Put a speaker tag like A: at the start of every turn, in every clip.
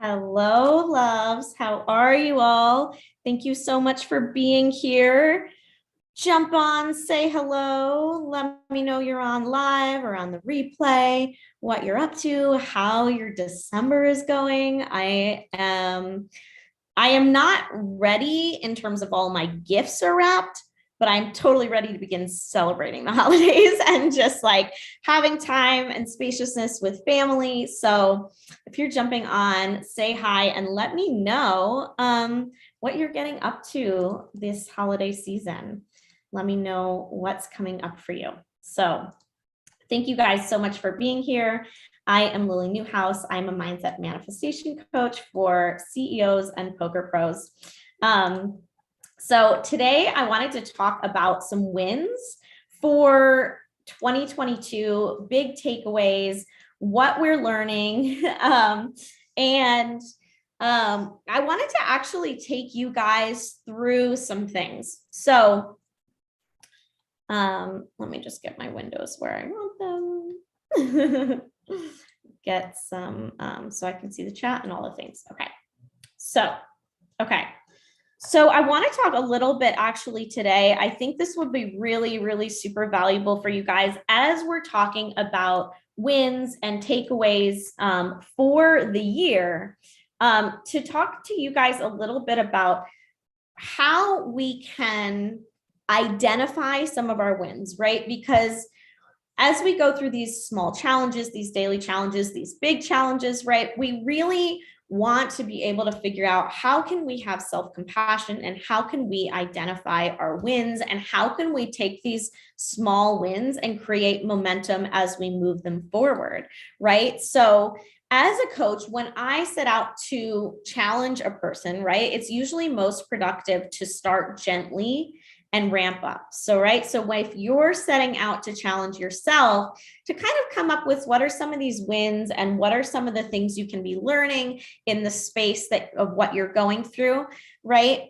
A: Hello, loves. How are you all? Thank you so much for being here. Jump on, say hello. Let me know you're on live or on the replay, what you're up to, how your December is going. I am not ready in terms of all my gifts are wrapped, but I'm totally ready to begin celebrating the holidays and just like having time and spaciousness with family. So if you're jumping on, say hi and let me know what you're getting up to this holiday season. Let me know what's coming up for you. So thank you guys so much for being here. I am Lily Newhouse. I'm a mindset manifestation coach for CEOs and poker pros. So today I wanted to talk about some wins for 2022, big takeaways, what we're learning. And I wanted to actually take you guys through some things. So let me just get my windows where I want them. Get some, so I can see the chat and all the things. Okay. So I want to talk a little bit actually today. I think this would be really, really super valuable for you guys as we're talking about wins and takeaways for the year, to talk to you guys a little bit about how we can identify some of our wins, right? Because as we go through these small challenges, these daily challenges, these big challenges, right? We really want to be able to figure out how can we have self-compassion and how can we identify our wins and how can we take these small wins and create momentum as we move them forward, right? So as a coach, when I set out to challenge a person, right, it's usually most productive to start gently and ramp up. So, right. So if you're setting out to challenge yourself to kind of come up with what are some of these wins and what are some of the things you can be learning in the space of what you're going through, right?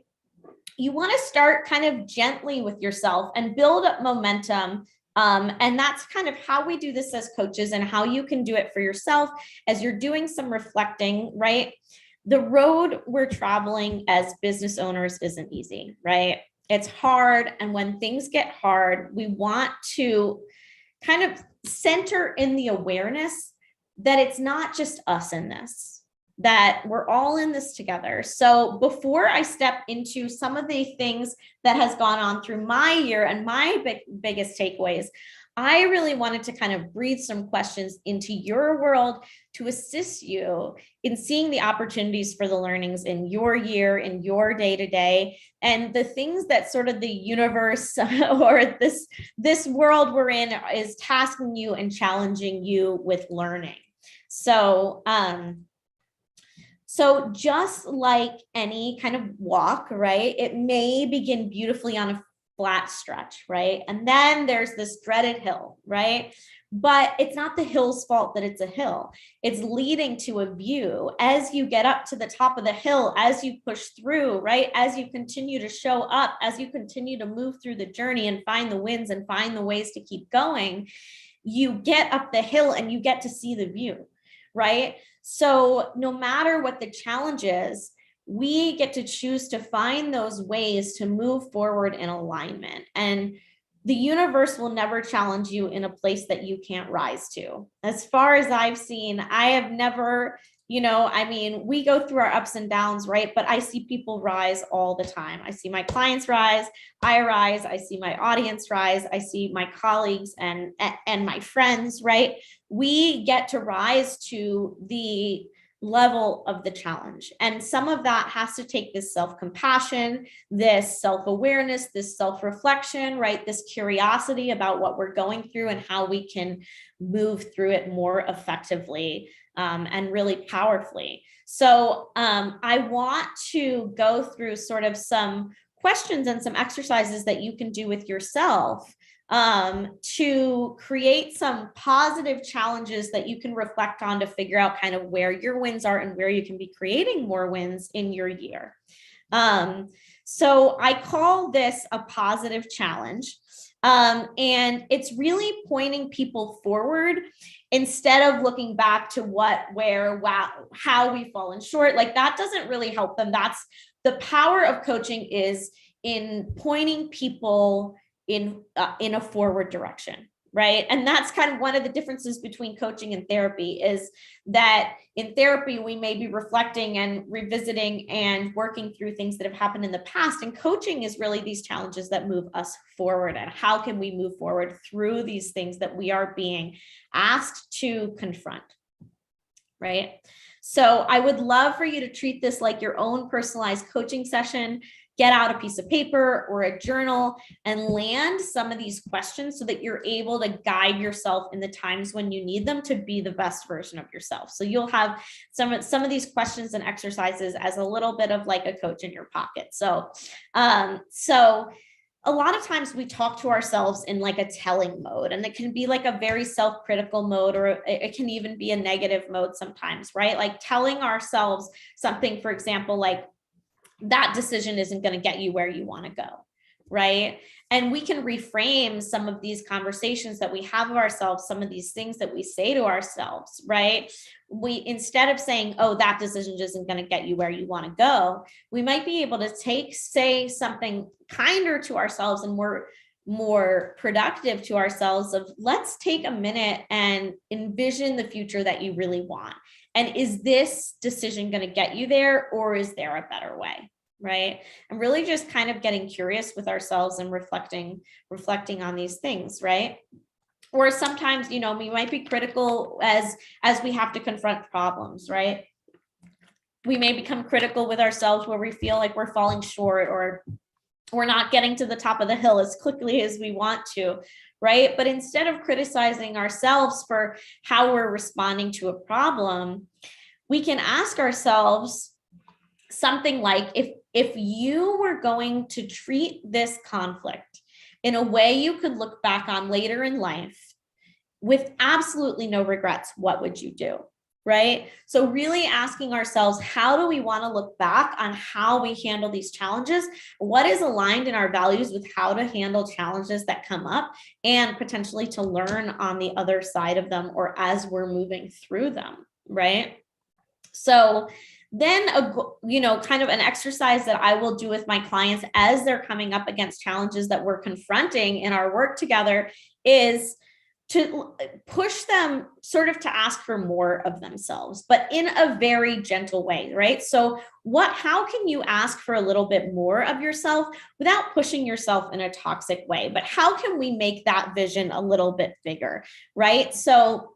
A: You want to start kind of gently with yourself and build up momentum. And that's kind of how we do this as coaches and how you can do it for yourself as you're doing some reflecting, right? The road we're traveling as business owners isn't easy, right? It's hard. And when things get hard, we want to kind of center in the awareness that it's not just us in this, that we're all in this together. So before I step into some of the things that has gone on through my year and my biggest takeaways, I really wanted to kind of breathe some questions into your world to assist you in seeing the opportunities for the learnings in your year, in your day-to-day, and the things that sort of the universe or this world we're in is tasking you and challenging you with learning. So just like any kind of walk, right? It may begin beautifully on a flat stretch, right? And then there's this dreaded hill, right? But it's not the hill's fault that it's a hill. It's leading to a view as you get up to the top of the hill, as you push through, right? As you continue to show up, as you continue to move through the journey and find the wins and find the ways to keep going, you get up the hill and you get to see the view, right? So no matter what the challenge is, we get to choose to find those ways to move forward in alignment. And the universe will never challenge you in a place that you can't rise to. As far as I've seen, I have never, we go through our ups and downs, right? But I see people rise all the time. I see my clients rise, I rise, I see my audience rise, I see my colleagues and my friends, right? We get to rise to the level of the challenge. And some of that has to take this self-compassion, this self-awareness, this self-reflection, right? This curiosity about what we're going through and how we can move through it more effectively and really powerfully. So I want to go through sort of some questions and some exercises that you can do with yourself to create some positive challenges that you can reflect on to figure out kind of where your wins are and where you can be creating more wins in your year. So I call this a positive challenge. And it's really pointing people forward instead of looking back to what, where, wow, how we've fallen short, like that doesn't really help them. That's the power of coaching, is in pointing people in a forward direction, right? And that's kind of one of the differences between coaching and therapy, is that in therapy, we may be reflecting and revisiting and working through things that have happened in the past. And coaching is really these challenges that move us forward. And how can we move forward through these things that we are being asked to confront, right? So I would love for you to treat this like your own personalized coaching session. Get out a piece of paper or a journal and land some of these questions so that you're able to guide yourself in the times when you need them to be the best version of yourself. So you'll have some of these questions and exercises as a little bit of like a coach in your pocket. So a lot of times we talk to ourselves in like a telling mode, and it can be like a very self-critical mode, or it can even be a negative mode sometimes, right? Like telling ourselves something, for example, like, that decision isn't going to get you where you want to go, right? And we can reframe some of these conversations that we have of ourselves, some of these things that we say to ourselves, right? We, instead of saying, oh, that decision isn't going to get you where you want to go, we might be able to say something kinder to ourselves and more productive to ourselves of, let's take a minute and envision the future that you really want. And is this decision going to get you there, or is there a better way? Right. And really just kind of getting curious with ourselves and reflecting on these things. Right. Or sometimes, we might be critical as we have to confront problems. Right. We may become critical with ourselves where we feel like we're falling short, or we're not getting to the top of the hill as quickly as we want to. Right. But instead of criticizing ourselves for how we're responding to a problem, we can ask ourselves something like, if you were going to treat this conflict in a way you could look back on later in life with absolutely no regrets, what would you do? Right? So really asking ourselves, how do we want to look back on how we handle these challenges? What is aligned in our values with how to handle challenges that come up, and potentially to learn on the other side of them, or as we're moving through them, right? So then, kind of an exercise that I will do with my clients as they're coming up against challenges that we're confronting in our work together is to push them sort of to ask for more of themselves, but in a very gentle way, right? So how can you ask for a little bit more of yourself without pushing yourself in a toxic way? But how can we make that vision a little bit bigger, right? So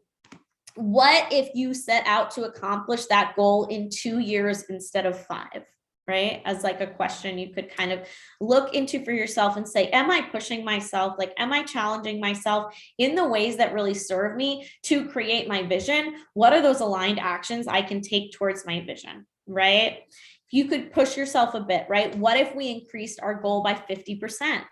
A: what if you set out to accomplish that goal in 2 years instead of 5? Right? As like a question you could kind of look into for yourself and say, am I pushing myself? Like, am I challenging myself in the ways that really serve me to create my vision? What are those aligned actions I can take towards my vision? Right? You could push yourself a bit, right? What if we increased our goal by 50%,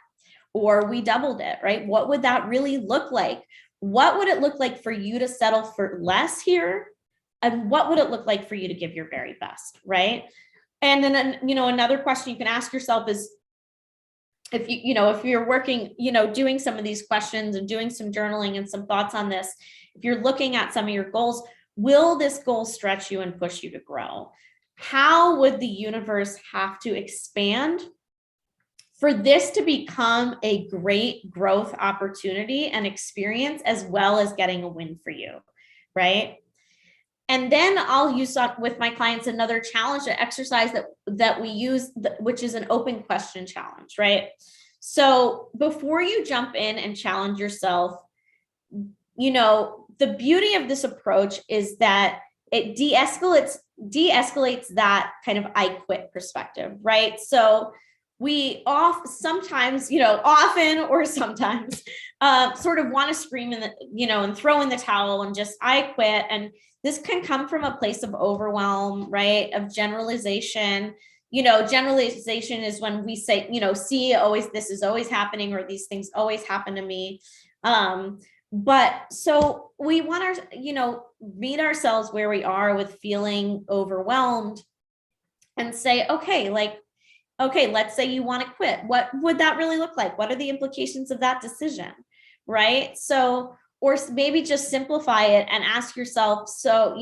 A: or we doubled it, right? What would that really look like? What would it look like for you to settle for less here? And what would it look like for you to give your very best, right? And then, another question you can ask yourself is, if you're working, doing some of these questions and doing some journaling and some thoughts on this, if you're looking at some of your goals, will this goal stretch you and push you to grow? How would the universe have to expand for this to become a great growth opportunity and experience, as well as getting a win for you, right? And then I'll use with my clients another challenge, an exercise that we use, which is an open question challenge, right? So before you jump in and challenge yourself, the beauty of this approach is that it de-escalates that kind of I quit perspective, right? So we sometimes sort of want to scream and throw in the towel and just I quit. And this can come from a place of overwhelm, right? Of generalization. Generalization is when we say, this is always happening, or these things always happen to me. But so we want to, meet ourselves where we are with feeling overwhelmed and say, okay, let's say you want to quit. What would that really look like? What are the implications of that decision? Right? So or maybe just simplify it and ask yourself, so,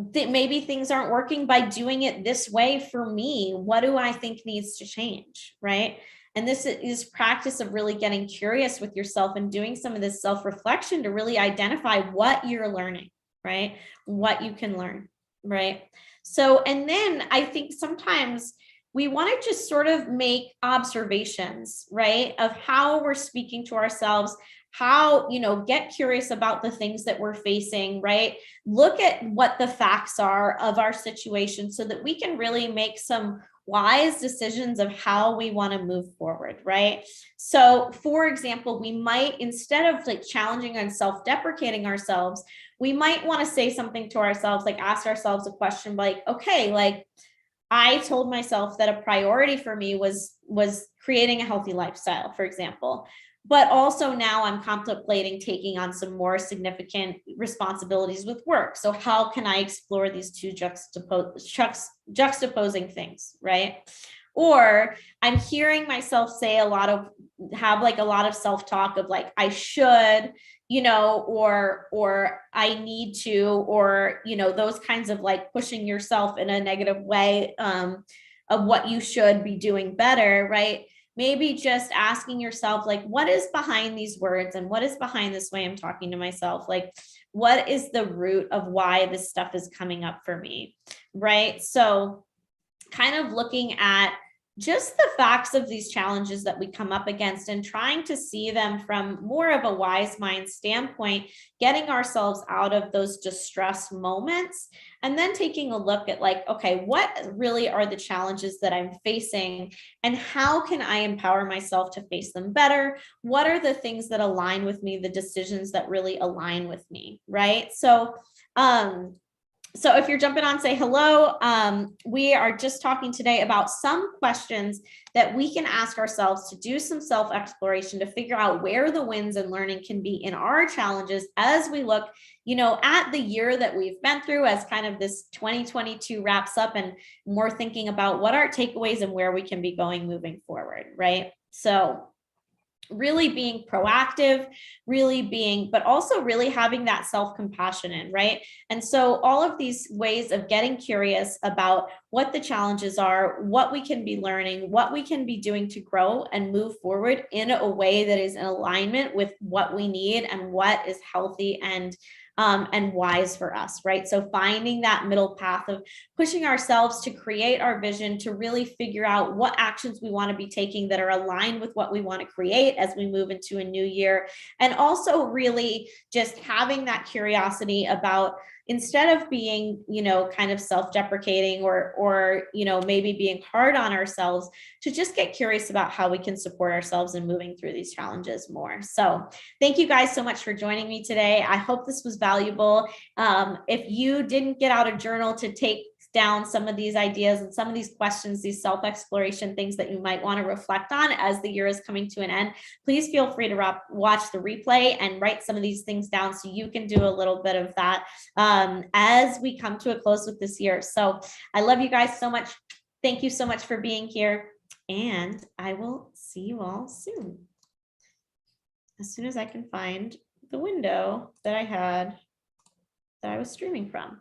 A: maybe things aren't working by doing it this way for me. What do I think needs to change? Right. And this is practice of really getting curious with yourself and doing some of this self-reflection to really identify what you're learning, right? What you can learn, right? So, and then I think sometimes we want to just sort of make observations, right, of how we're speaking to ourselves, how, get curious about the things that we're facing, right? Look at what the facts are of our situation so that we can really make some wise decisions of how we want to move forward, right? So, for example, we might, instead of like challenging and self-deprecating ourselves, we might want to say something to ourselves, like ask ourselves a question like, okay, like I told myself that a priority for me was creating a healthy lifestyle, for example. But also now I'm contemplating taking on some more significant responsibilities with work. So how can I explore these two juxtaposing things, right? Or I'm hearing myself say have like a lot of self-talk of like, I should, or I need to, or, those kinds of like pushing yourself in a negative way of what you should be doing better, right? Maybe just asking yourself, like, what is behind these words and what is behind this way I'm talking to myself? Like, what is the root of why this stuff is coming up for me, right? So kind of looking at just the facts of these challenges that we come up against and trying to see them from more of a wise mind standpoint, getting ourselves out of those distress moments, and then taking a look at like, okay, what really are the challenges that I'm facing and how can I empower myself to face them better? What are the things that align with me, the decisions that really align with me, right? So if you're jumping on, say hello. We are just talking today about some questions that we can ask ourselves to do some self-exploration to figure out where the wins and learning can be in our challenges as we look, at the year that we've been through, as kind of this 2022 wraps up, and more thinking about what our takeaways and where we can be going moving forward, right? So really being proactive, but also really having that self-compassion in, right? And so all of these ways of getting curious about what the challenges are, what we can be learning, what we can be doing to grow and move forward in a way that is in alignment with what we need and what is healthy and wise for us, right? So finding that middle path of pushing ourselves to create our vision, to really figure out what actions we want to be taking that are aligned with what we want to create as we move into a new year. And also really just having that curiosity about, instead of being, kind of self-deprecating or maybe being hard on ourselves, to just get curious about how we can support ourselves in moving through these challenges more. So thank you guys so much for joining me today. I hope this was valuable. If you didn't get out a journal to take down some of these ideas and some of these questions, these self-exploration things that you might want to reflect on as the year is coming to an end, please feel free to watch the replay and write some of these things down so you can do a little bit of that as we come to a close with this year. So I love you guys so much. Thank you so much for being here, and I will see you all soon. As soon as I can find the window that I was streaming from.